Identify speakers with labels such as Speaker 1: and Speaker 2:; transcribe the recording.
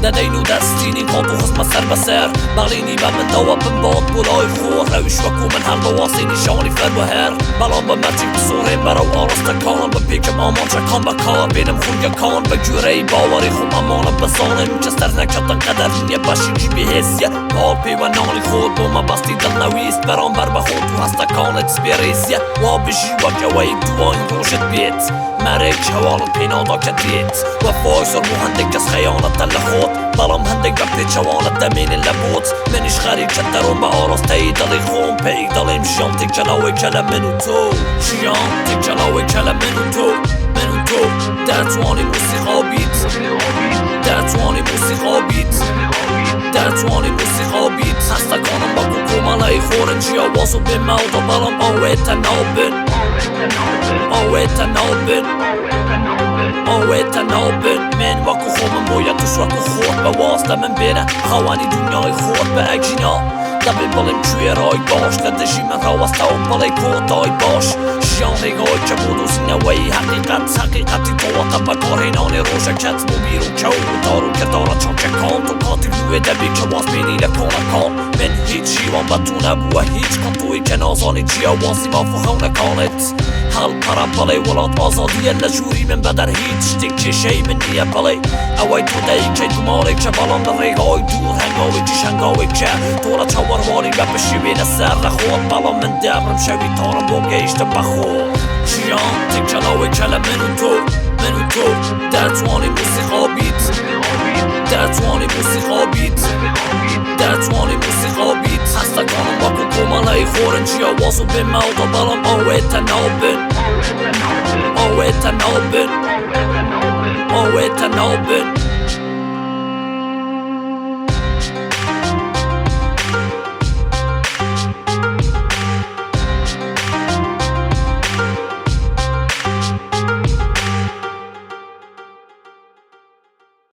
Speaker 1: دەدەین و دەستینی کۆنت و خزمە سەر بەسەر باڵینی بە مندەوە بم بۆت بۆلای خۆر ڕەویش وەکو من هەر بە واسی نیشانی فەر بەهێر بەڵام بە مەرجی بسوڕێن بەرەو ئاڕستەکان بە پێکم ئامانجەکان بەکار بێنم خولگەکان بە گوێرەی باوەڕی خۆم ئەمانم بزانم کە سەر نەکەوتن قەدەر نییە بەشیجی بێهێزیە باڵ پەیوەندانی خۆت بۆ مەبەستی دڵنەویست بەرامبەر بە خۆت و هەستەکانت سپێڕێزیە وا بژی وەکەوەی دوای ڕۆژت بێت مەرێک هەواڵت پێ نادا کە دێت وەفای سەر و هەندێک کەس خەیانەتە لە خۆت بەڵام هەندێک بە پێچەوانت دەمێنن لە بۆت منیش خەریکت دەڕۆم بە ئاڕاستەی دڵی خۆم پێی دەڵێم ژیان تێکجەڵاوێکە لە من و تۆ ژیان تێکجەڵاوێکە لە من و تۆ دەتوانی موسیقا بیت دەتوانی موسیقا بیت دەتوانی موسیقا بیت هەستەکانم وەکو کۆمەڵەی خۆرن جیاواز و بێمەوتە بەڵام ئەوێتە ناوبن ئەوێتە ناوبن ئەوێتە ناوبن من وەکو خۆمم بۆیە توش وەکو خۆت بە واستە من بێنە خەوانی دنیای خۆت بە ئەگژینا دەبێ بڵێم کوێرای باش لە دژی من ڕاوەستە و بڵێ کۆتای باش ژیان ڕێگای کە بۆ دۆزینەوەی حەقیقەتی تۆوەتە بەکارهێنانی ڕۆژەکەت بۆ بیر و کەو و دار و کردارە چاکەکان تو کاتی دوێ دەبێت کە وازبێنی لە کۆنەکان من هیچ ژیوان بە تو نەبووە هیچ کەتۆی کە نازانی جیاوازی مافۆخەونەکانت هەڵپەرە بڵێ وڵات ئازادیە لە ژووری من بەدەر هیچ شتێک کێشەی من نییە بڵێ ئەوەی تۆ دەیکەیت گومارێکە بەڵام لە ڕێگای دوور هەنگاوێکی شەنگاوێکە تۆرە چاوەڕوانی بە پشیوێنە سەر لە خۆت بەڵام من دەبڕم شەوی تاڕم بۆ گەیشتم بە خۆ ژیان تێکجەڵاوێکە لە من و تۆ دەتوانی موسیقا بیت دەتوانی موسیقا بیت دەتوانی موسیقا بیت هەستەکانم وەکو کۆمەڵەی خۆرن جیاواز و بێمەوتە بەڵام ئەوێتە ناوبن ئەوێتە ناوبن ئەوێتە ناوبن